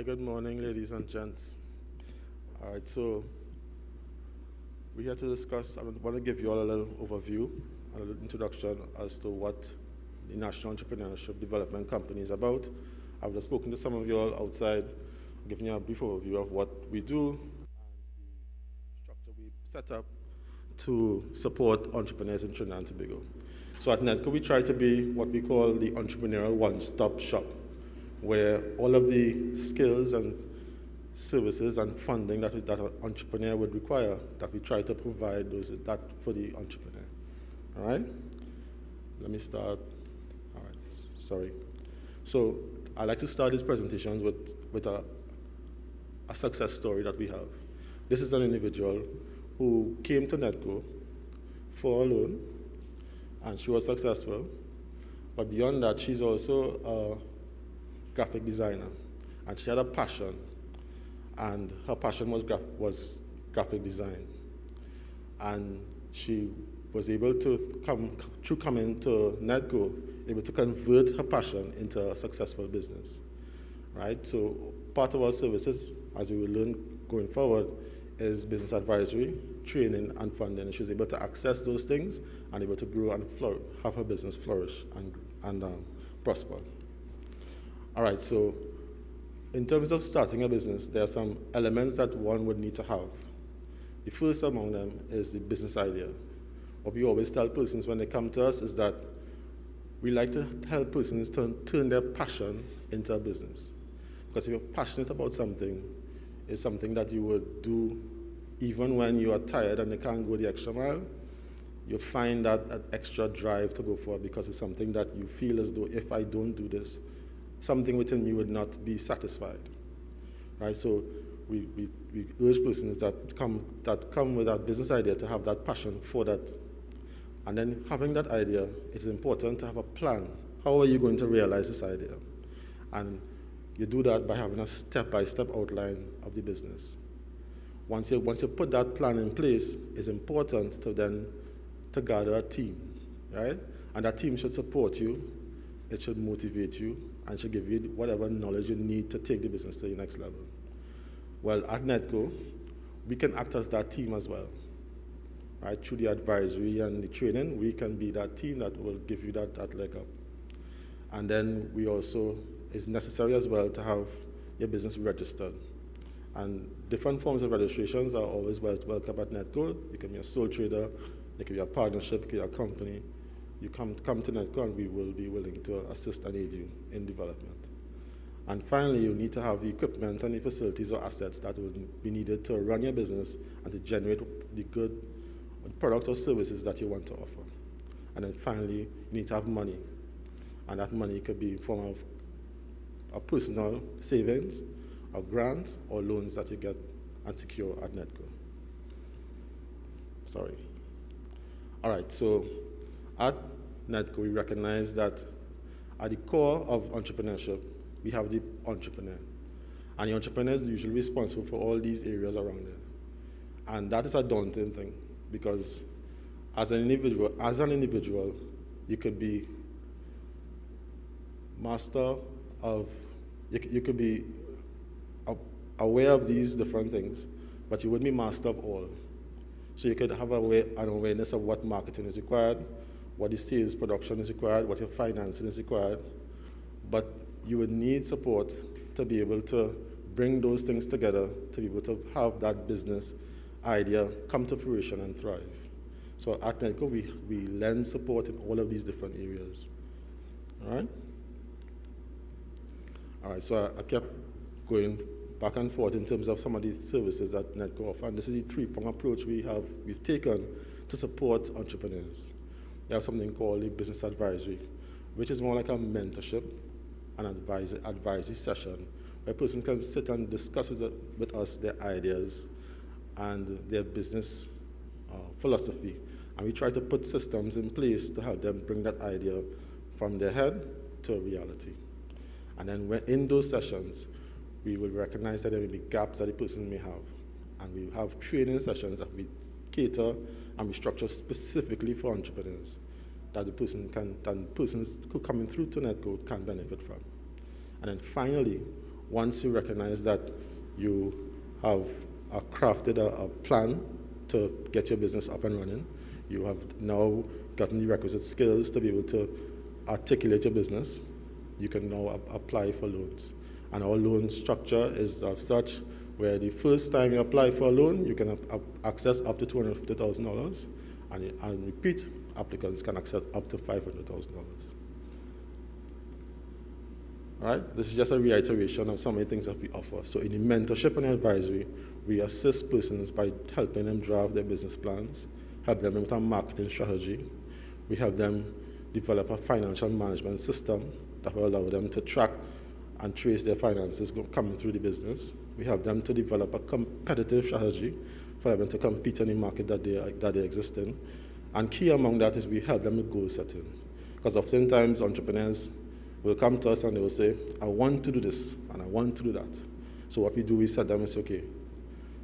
Good morning, ladies and gents. All right, so we're here to discuss. I want to give you all a little overview, a little introduction as to what the National Entrepreneurship Development Company is about. I've just spoken to some of you all outside, giving you a brief overview of what we do and the structure we set up to support entrepreneurs in Trinidad and Tobago. So at NEDCO, we try to be what we call the entrepreneurial one-stop shop, where all of the skills and services and funding that an entrepreneur would require, that we try to provide that for the entrepreneur. All right? Let me start. All right, sorry. So I'd like to start these presentations with a success story that we have. This is an individual who came to NEDCO for a loan, and she was successful. But beyond that, she's also a graphic designer, and she had a passion, and her passion was graphic design. And she was able to through coming to NEDCO, able to convert her passion into a successful business, right? So part of our services, as we will learn going forward, is business advisory, training, and funding. And she was able to access those things and able to grow and have her business flourish and prosper. All right, so in terms of starting a business, there are some elements that one would need to have. The first among them is the business idea. What we always tell persons when they come to us is that we like to help persons turn their passion into a business. Because if you're passionate about something, it's something that you would do even when you are tired and you can't go the extra mile. You find that extra drive to go for it because it's something that you feel as though if I don't do this, something within me would not be satisfied, right? So we urge persons that come with that business idea to have that passion for that. And then having that idea, it is important to have a plan. How are you going to realize this idea? And you do that by having a step-by-step outline of the business. Once you put that plan in place, it's important to gather a team, right? And that team should support you, it should motivate you, and should give you whatever knowledge you need to take the business to the next level. Well, at NEDCO, we can act as that team as well, right? Through the advisory and the training, we can be that team that will give you that leg up. And then we also, it's necessary as well to have your business registered. And different forms of registrations are always welcome at NEDCO. You can be a sole trader, you can be a partnership, you can be a company. You come to NEDCO and we will be willing to assist and aid you in development. And finally, you need to have the equipment and the facilities or assets that would be needed to run your business and to generate the good products or services that you want to offer. And then finally, you need to have money. And that money could be in form of a personal savings, or grants, or loans that you get and secure at NEDCO. Sorry. All right, so at NEDCO, we recognize that at the core of entrepreneurship, we have the entrepreneur. And the entrepreneur is usually responsible for all these areas around it. And that is a daunting thing, because as an individual, you could be master of, you could be aware of these different things, but you wouldn't be master of all. So you could have an awareness of what marketing is required, what the sales production is required, what your financing is required, but you would need support to be able to bring those things together, to be able to have that business idea come to fruition and thrive. So at NEDCO, we lend support in all of these different areas. All right? All right, so I kept going back and forth in terms of some of these services that NEDCO offers, and this is the three-pronged approach we've taken to support entrepreneurs. We have something called the business advisory, which is more like a mentorship and advisory session where persons can sit and discuss with us their ideas and their business philosophy. And we try to put systems in place to help them bring that idea from their head to reality. And then in those sessions, we will recognize that there may be gaps that the person may have. And we have training sessions that we cater and we structure specifically for entrepreneurs that persons who coming through to NEDCO can benefit from. And then finally, once you recognize that you have crafted a plan to get your business up and running, you have now gotten the requisite skills to be able to articulate your business, you can now apply for loans. And our loan structure is of such where the first time you apply for a loan, you can access up to $250,000, and repeat applicants can access up to $500,000. All right, this is just a reiteration of some of the things that we offer. So in the mentorship and advisory, we assist persons by helping them draft their business plans, help them with a marketing strategy. We help them develop a financial management system that will allow them to track and trace their finances coming through the business. We help them to develop a competitive strategy for them to compete in the market that they exist in. And key among that is we help them with goal setting. Because oftentimes entrepreneurs will come to us and they will say, I want to do this and I want to do that. So what we do, we set them and say, okay,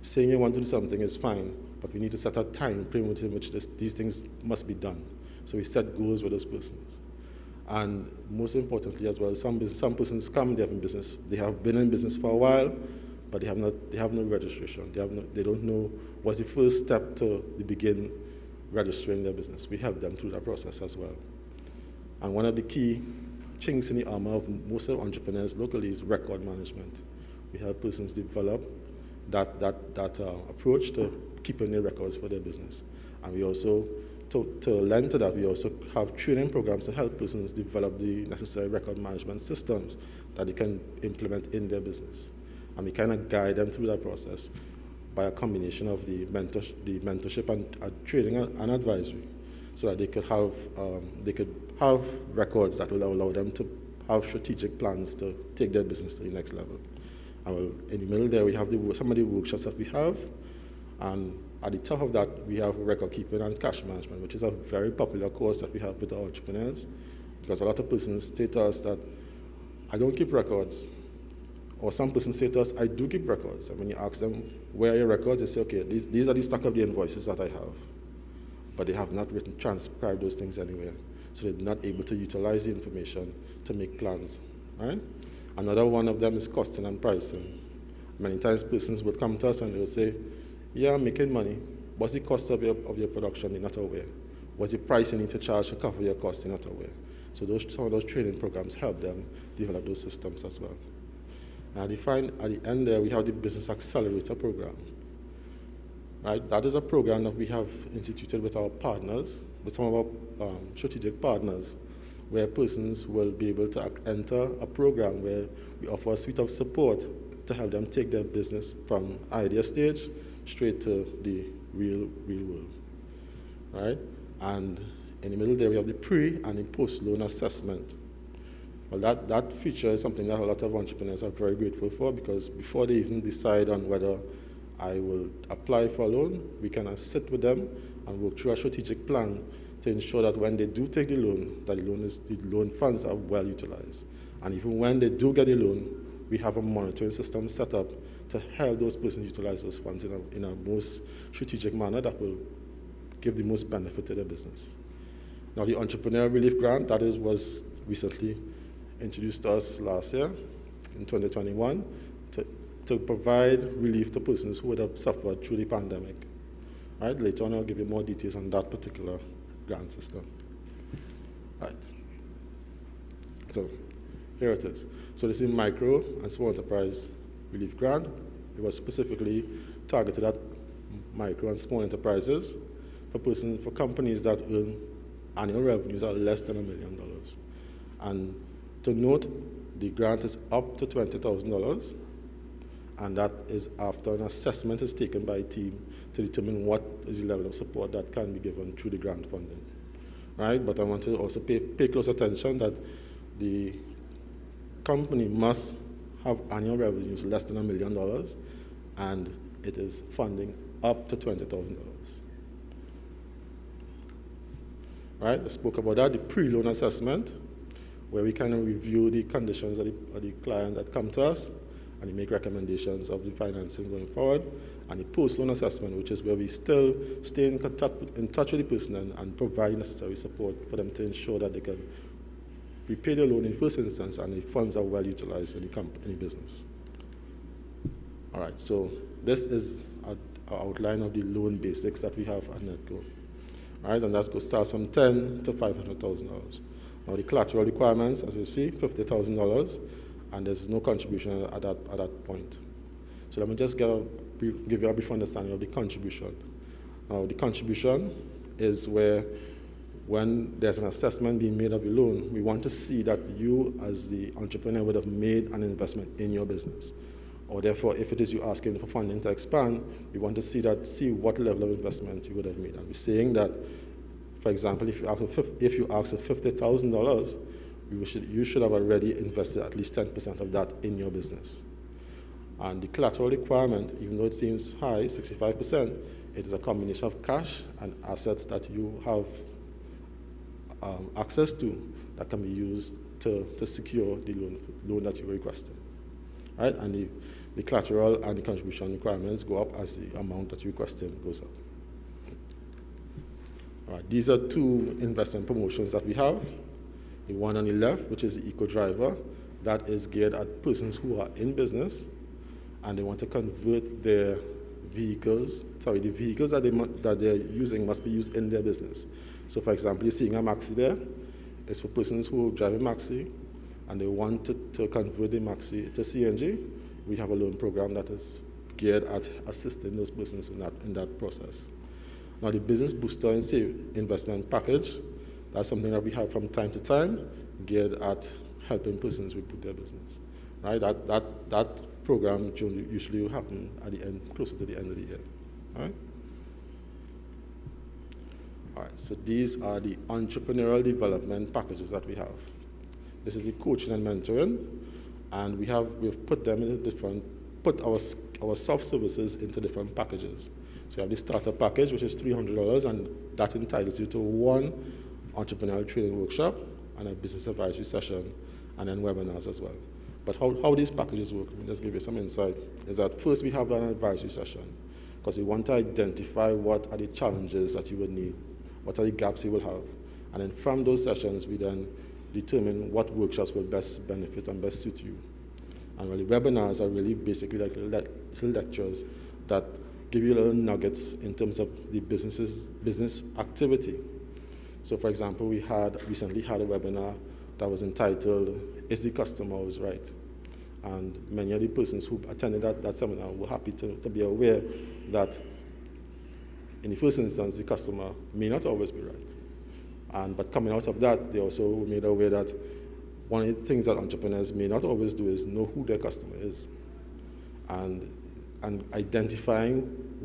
saying you want to do something is fine, but we need to set a time frame within which these things must be done. So we set goals with those persons. And most importantly as well, some persons come, they have in business, they have been in business for a while, but they have no registration. They don't know what's the first step to begin registering their business. We help them through that process as well. And one of the key chinks in the armor of most of entrepreneurs locally is record management. We help persons develop that approach to keeping their records for their business. And we also, to lend to that, we also have training programs to help persons develop the necessary record management systems that they can implement in their business. And we kind of guide them through that process by a combination of the mentorship and training and advisory, so that they could have records that will allow them to have strategic plans to take their business to the next level. And in the middle there, we have some of the workshops that we have, and at the top of that, we have record keeping and cash management, which is a very popular course that we have with our entrepreneurs, because a lot of persons say to us that, I don't keep records. Or some persons say to us, I do keep records. And when you ask them, where are your records? They say, okay, these are the stack of the invoices that I have. But they have not transcribed those things anywhere. So they're not able to utilize the information to make plans, right? Another one of them is costing and pricing. Many times persons would come to us and they will say, yeah, I'm making money. What's the cost of your production? They're not aware. What's the price you need to charge to cover your costs? They're not aware. So some of those training programs help them develop those systems as well. And at the end there, we have the Business Accelerator program. Right? That is a program that we have instituted with our partners, with some of our strategic partners, where persons will be able to enter a program where we offer a suite of support to help them take their business from idea stage straight to the real world. Right? And in the middle there, we have the pre and the post-loan assessment. Well, that feature is something that a lot of entrepreneurs are very grateful for, because before they even decide on whether I will apply for a loan, we can sit with them and work through a strategic plan to ensure that when they do take the loan, that the loan funds are well utilized. And even when they do get the loan, we have a monitoring system set up to help those persons utilize those funds in a most strategic manner that will give the most benefit to their business. Now, the Entrepreneurial Relief Grant, was recently introduced to us last year, in 2021, to provide relief to persons who would have suffered through the pandemic. Right? Later on, I'll give you more details on that particular grant system. Right. So, here it is. So this is Micro and Small Enterprise Relief Grant. It was specifically targeted at micro and small enterprises for companies that earn annual revenues are less than $1 million. And to note, the grant is up to $20,000, and that is after an assessment is taken by a team to determine what is the level of support that can be given through the grant funding. Right? But I want to also pay close attention that the company must have annual revenues less than $1 million, and it is funding up to $20,000. Right? I spoke about that, the pre-loan assessment, where we kind of review the conditions of the client that come to us, and we make recommendations of the financing going forward. And the post-loan assessment, which is where we still stay in touch with the person and provide necessary support for them to ensure that they can repay their loan in first instance and the funds are well utilized in the business. All right, so this is our outline of the loan basics that we have at NEDCO. All right, and that starts from $10,000 to $500,000. Now the collateral requirements, as you see, $50,000, and there's no contribution at that point. So let me just give you a brief understanding of the contribution. Now the contribution is where, when there's an assessment being made of the loan, we want to see that you as the entrepreneur would have made an investment in your business. Or therefore, if it is you asking for funding to expand, we want to see what level of investment you would have made. And we're saying that, for example, if you ask for $50,000, you should have already invested at least 10% of that in your business. And the collateral requirement, even though it seems high, 65%, it is a combination of cash and assets that you have access to that can be used to secure the loan that you're requesting. Right? And the collateral and the contribution requirements go up as the amount that you're requesting goes up. All right, these are two investment promotions that we have. The one on the left, which is the Eco Driver, that is geared at persons who are in business and they want to convert their vehicles, the vehicles that they're using must be used in their business. So for example, you're seeing a Maxi there. It's for persons who drive a Maxi and they want to convert the Maxi to CNG. We have a loan program that is geared at assisting those persons in that process. Now the Business Booster and Save investment package, that's something that we have from time to time, geared at helping persons reboot their business. Right? That program usually will happen at the end, closer to the end of the year. All right? All right, so these are the entrepreneurial development packages that we have. This is the coaching and mentoring, and we've put them in put our soft services into different packages. So you have the starter package, which is $300, and that entitles you to one entrepreneurial training workshop and a business advisory session, and then webinars as well. But how these packages work, let me just give you some insight, is that first we have an advisory session, because we want to identify what are the challenges that you would need, what are the gaps you will have. And then from those sessions, we then determine what workshops will best benefit and best suit you. And really, webinars are really basically like little lectures that give you little nuggets in terms of the business activity. So for example, we recently had a webinar that was entitled, Is the Customer Always Right? And many of the persons who attended that seminar were happy to be aware that in the first instance, the customer may not always be right. But coming out of that, they also were made aware that one of the things that entrepreneurs may not always do is know who their customer is. And identifying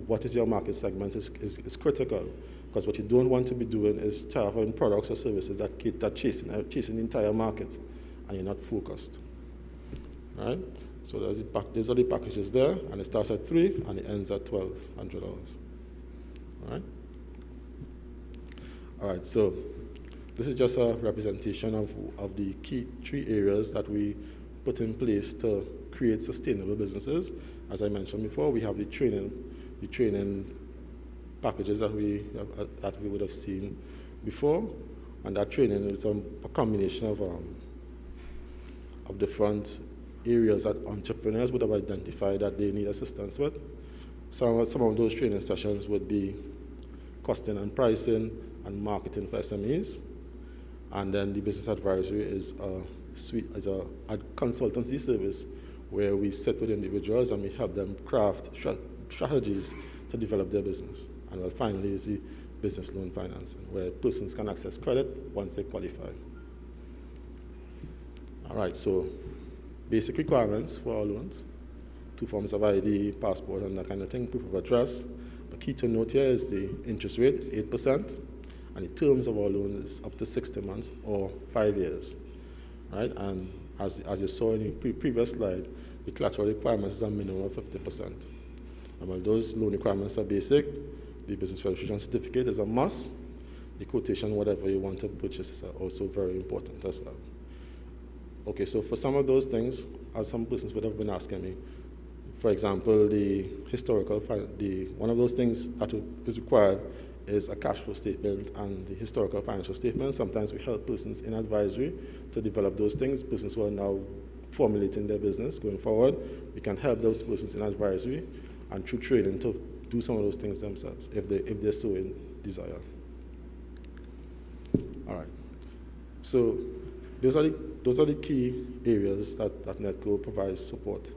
what is your market segment is critical, because what you don't want to be doing is offering products or services that chasing the entire market, and you're not focused. All right? So those are the packages there, and it starts at $3 and it ends at $1,200. All right? All right, so this is just a representation of the key 3 areas that we put in place to create sustainable businesses. As I mentioned before, we have the training packages that we would have seen before, and that training is a combination of different areas that entrepreneurs would have identified that they need assistance with. Some of those training sessions would be costing and pricing and marketing for SMEs, and then the business advisory is a consultancy service where we sit with individuals and we help them craft strategies to develop their business. And well, finally is the business loan financing, where persons can access credit once they qualify. All right, so basic requirements for our loans: 2 forms of ID, passport, and that kind of thing, proof of address. The key to note here is the interest rate is 8%, and the terms of our loan is up to 60 months or 5 years. Right? And as you saw in the previous slide, the collateral requirements is a minimum of 50%. And while those loan requirements are basic, the business registration certificate is a must. The quotation, whatever you want to purchase, is also very important as well. Okay, so for some of those things, as some persons would have been asking me, for example, one of those things that is required is a cash flow statement and the historical financial statement. Sometimes we help persons in advisory to develop those things, persons who are now formulating their business going forward. We can help those persons in advisory and through training to do some of those things themselves if they so desire. All right. So those are the key areas that NEDCO provides support.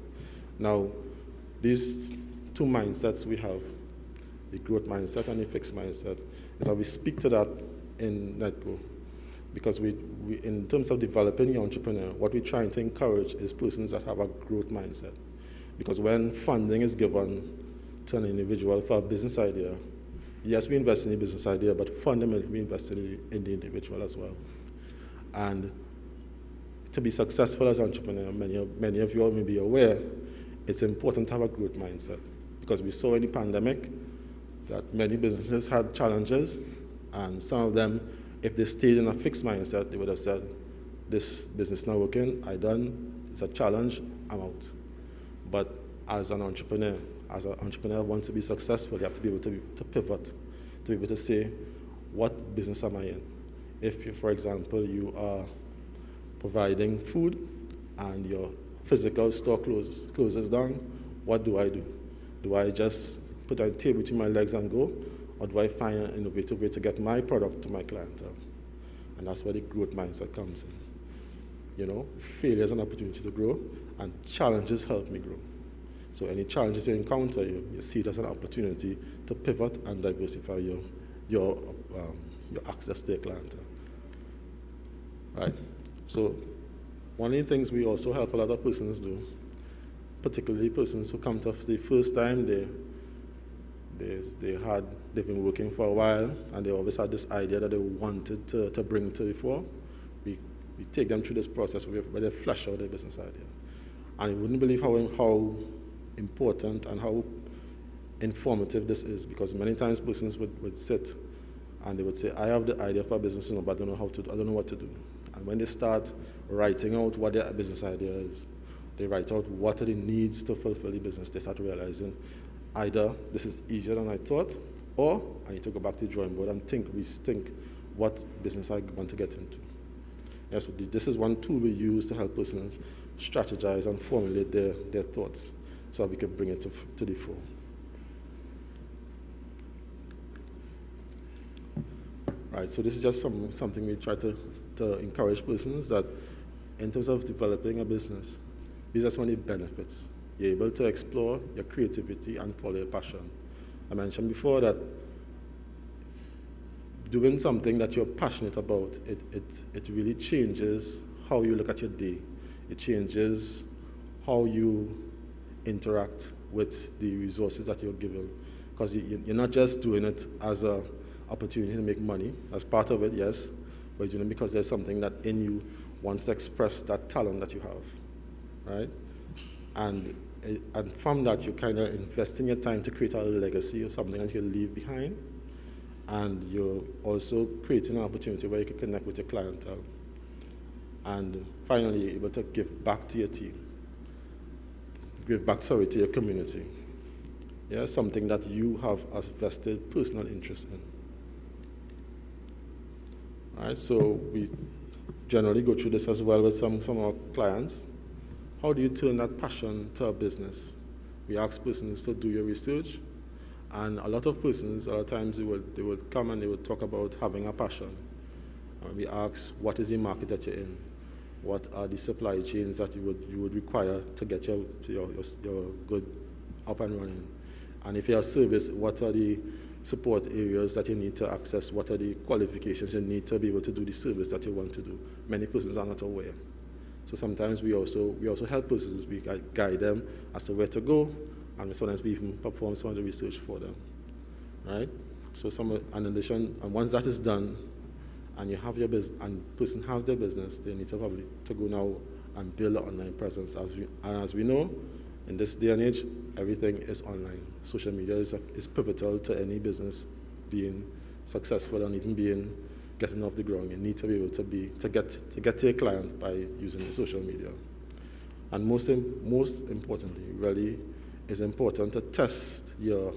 Now, these two mindsets we have, the growth mindset and the fixed mindset, is that we speak to that in NEDCO. Because we, in terms of developing your entrepreneur, what we're trying to encourage is persons that have a growth mindset. Because when funding is given to an individual for a business idea, yes, we invest in the business idea, but fundamentally we invest in the individual as well. And to be successful as an entrepreneur, many of you all may be aware, it's important to have a growth mindset. Because we saw in the pandemic that many businesses had challenges, and some of them, if they stayed in a fixed mindset, they would have said, this business is not working, it's a challenge, I'm out. But as an entrepreneur wants to be successful, you have to be able to pivot, to be able to say, what business am I in? If, for example, you are providing food and your physical store closes down, what do I do? Do I just put a table between my legs and go? Or do I find an innovative way to get my product to my clientele? And that's where the growth mindset comes in. You know, failure is an opportunity to grow, and challenges help me grow. So any challenges you encounter, you see it as an opportunity to pivot and diversify your access to your clientele. Right. So one of the things we also help a lot of persons do, particularly persons who come to us the first time, they've been working for a while, and they always had this idea that they wanted to bring to the fore. We take them through this process where they flesh out their business idea. And you wouldn't believe how important and how informative this is, because many times persons would sit and they would say, I have the idea for a business, but I don't know what to do. And when they start writing out what their business idea is, they write out what are the needs to fulfill the business, they start realizing either this is easier than I thought, or I need to go back to the drawing board and rethink what business I want to get into. Yes, so this is one tool we use to help persons strategize and formulate their thoughts so that we can bring it to the fore. Right, so this is just something we try to encourage persons that in terms of developing a business, these are some of the benefits. You're able to explore your creativity and follow your passion. I mentioned before that doing something that you're passionate about, it really changes how you look at your day. It changes how you interact with the resources that you're given. Because you're not just doing it as an opportunity to make money. As part of it, yes, but you're doing it because there's something that in you wants to express that talent that you have, right? And from that, you kind of invest in your time to create a legacy or something that you leave behind. And you're also creating an opportunity where you can connect with your clientele. And finally, you're able to give back to your team. Give back, to your community. Yeah, something that you have a vested personal interest in. All right, so we generally go through this as well with some of our clients. How do you turn that passion to a business? We ask persons to do your research, and a lot of persons, a lot of times they would come and they would talk about having a passion. And we ask, what is the market that you're in? What are the supply chains that you would require to get your good up and running? And if you're a service, what are the support areas that you need to access? What are the qualifications you need to be able to do the service that you want to do? Many persons are not aware. So sometimes we also help persons. We guide them as to where to go, and sometimes we even perform some of the research for them, right? So in addition, and once that is done, and you have your business, and person have their business, they need to probably to go now and build an online presence. As we know, in this day and age, everything is online. Social media is pivotal to any business being successful and even getting off the ground. You need to be able to get to your client by using the social media. And most importantly, really, it's important to test your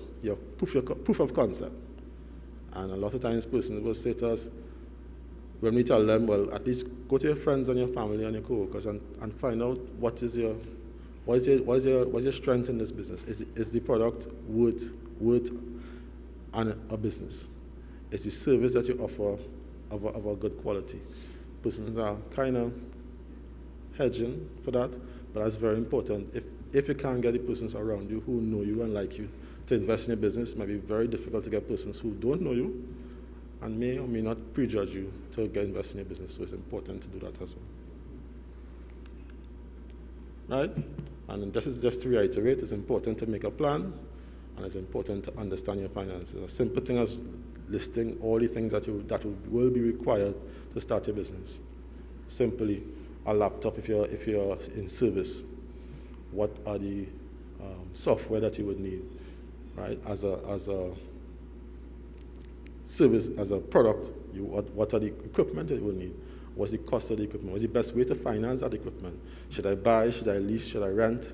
proof of concept. And a lot of times persons will say to us, when we tell them, well, at least go to your friends and your family and your coworkers and find out what is your strength in this business. Is the product worth a business? Is the service that you offer of a good quality? Persons are kind of hedging for that, but that's very important. If you can't get the persons around you who know you and like you to invest in your business, it might be very difficult to get persons who don't know you and may or may not prejudge you to get invested in your business. So it's important to do that as well. Right? And just to reiterate, it's important to make a plan, and it's important to understand your finances. A simple thing as listing all the things that will be required to start your business. Simply, a laptop if you're in service. What are the software that you would need, right? As a service, as a product, what are the equipment that you will need? What's the cost of the equipment? What's the best way to finance that equipment? Should I buy? Should I lease? Should I rent?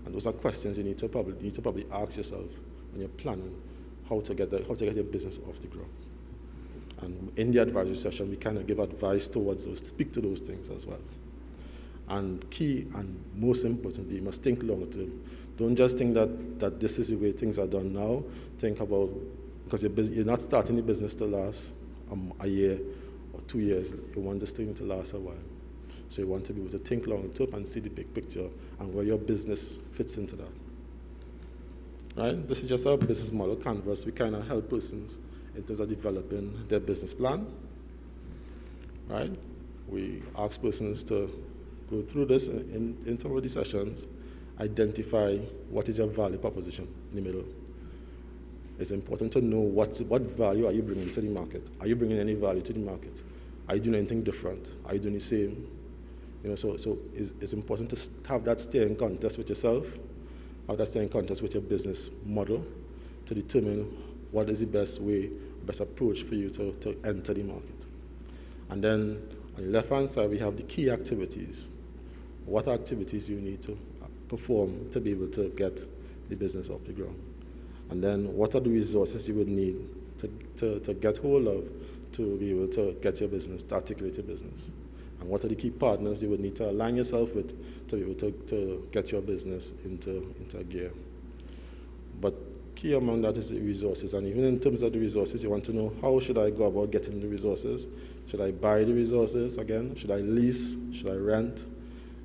And those are questions you need to probably ask yourself when you're planning how to get your business off the ground. And in the advisory session, we kind of give advice towards those, speak to those things as well. And key and most importantly, you must think long term. Don't just think that this is the way things are done now. Think about, because you're not starting the business to last a year or 2 years. You want this thing to last a while. So you want to be able to think long term and see the big picture and where your business fits into that. Right? This is just our business model canvas. We kind of help persons in terms of developing their business plan. Right? We ask persons to go through this in some of the sessions, identify what is your value proposition in the middle. It's important to know what value are you bringing to the market. Are you bringing any value to the market? Are you doing anything different? Are you doing the same? So it's important to have that staring contest with yourself, have that staring contest with your business model to determine what is the best approach for you to enter the market. And then on the left-hand side, we have the key activities. What activities you need to perform to be able to get the business off the ground. And then what are the resources you would need to get hold of to be able to get your business, to articulate your business. And what are the key partners you would need to align yourself with to be able to get your business into gear. But key among that is the resources. And even in terms of the resources, you want to know, how should I go about getting the resources? Should I buy the resources again? Should I lease? Should I rent?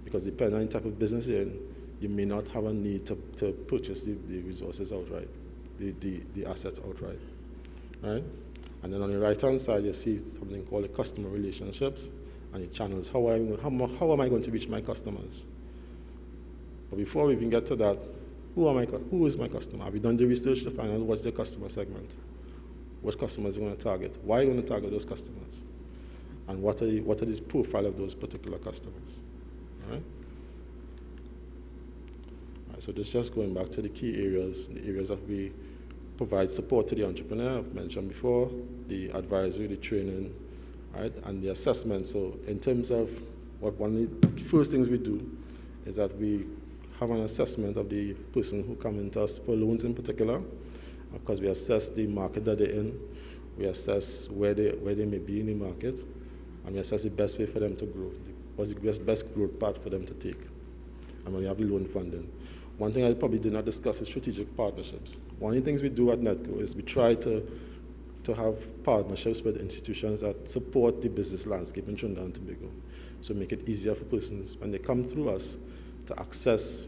Because depending on the type of business you're in, you may not have a need to purchase the resources outright, the assets outright, right? And then on the right-hand side, you see something called the customer relationships and the channels. How am I going to reach my customers? But before we even get to that, who is my customer? Have you done the research to find out what's the customer segment? What customers you want to target? Why are you going to target those customers? And what are the profile of those particular customers? All right? So this is just going back to the key areas, the areas that we provide support to the entrepreneur, I've mentioned before, the advisory, the training, right, and the assessment. So in terms of one of the first things we do is that we have an assessment of the person who comes into us for loans in particular, because we assess the market that they're in, we assess where they may be in the market, and we assess the best way for them to grow, what's the best growth path for them to take, and when we have the loan funding. One thing I probably did not discuss is strategic partnerships. One of the things we do at NEDCO is we try to have partnerships with institutions that support the business landscape in Trinidad and Tobago. So make it easier for persons when they come through us to access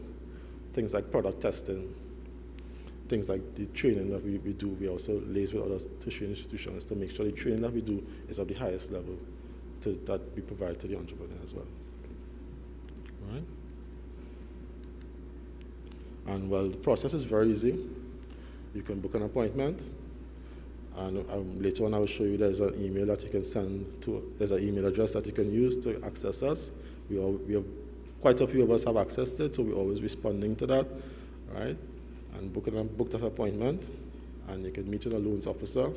things like product testing, things like the training that we do. We also liaise with other tertiary institutions to make sure the training that we do is of the highest level that we provide to the entrepreneur as well. All right? And well, the process is very easy. You can book an appointment, and later on I will show you there's an email that you can send to, there's an email address that you can use to access us. We have quite a few of us have accessed it, so we're always responding to that, right? And book that appointment, and you can meet with a loans officer.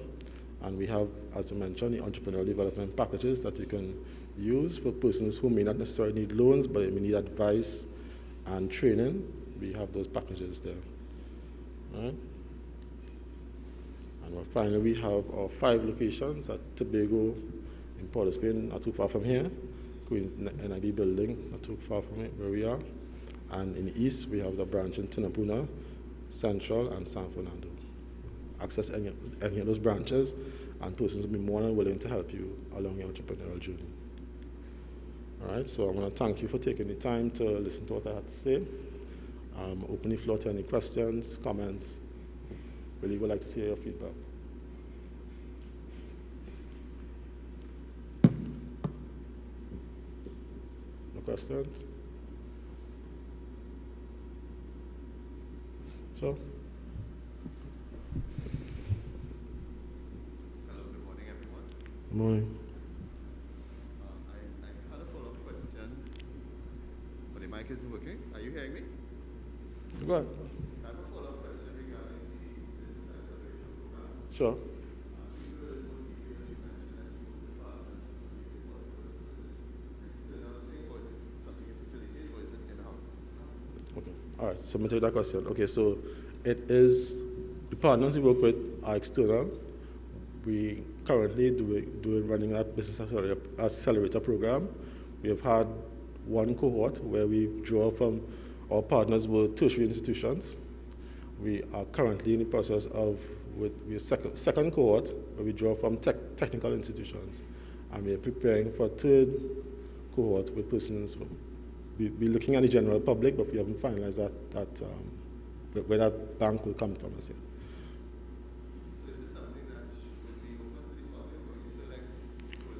And we have, as I mentioned, the entrepreneurial development packages that you can use for persons who may not necessarily need loans, but they may need advice and training. We have those packages there, right? And finally, we have our 5 locations at Tobago, in Port of Spain, not too far from here. NIB building, not too far from it, where we are. And in the east, we have the branch in Tinapuna, Central, and San Fernando. Access any of those branches, and persons will be more than willing to help you along your entrepreneurial journey. All right, so I want to thank you for taking the time to listen to what I had to say. Open the floor to any questions, comments. Really would like to hear your feedback. No questions? So? Hello, good morning, everyone. Good morning. I had a follow-up question, but the mic isn't working. Are you hearing me? Go ahead. I have a follow-up question regarding the business acceleration program. Sure. Okay. All right. So I'm going to take that question. Okay. So it is the partners we work with are external. We currently running that business accelerator program. We have had one cohort where we draw from our partners were tertiary institutions. We are currently in the process of with second cohort where we draw from technical institutions, and we are preparing for a third cohort with persons. We're looking at the general public, but we haven't finalized where that bank will come from. Is it something that would be open to the public, or you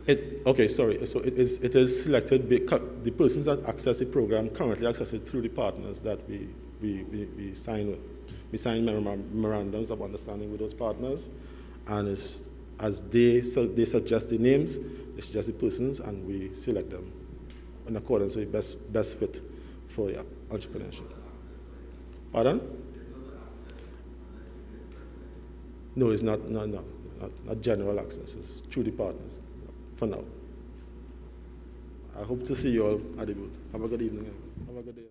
select? Okay, sorry. So it is selected because the persons that access the program currently access it through the partners that we sign with. We sign memorandums of understanding with those partners, and as they suggest the names, they suggest the persons, and we select them in accordance with the best fit for your entrepreneurship. Pardon? No, it's not general access. It's through the partners for now. I hope to see you all at the booth. Have a good evening. Have a good day.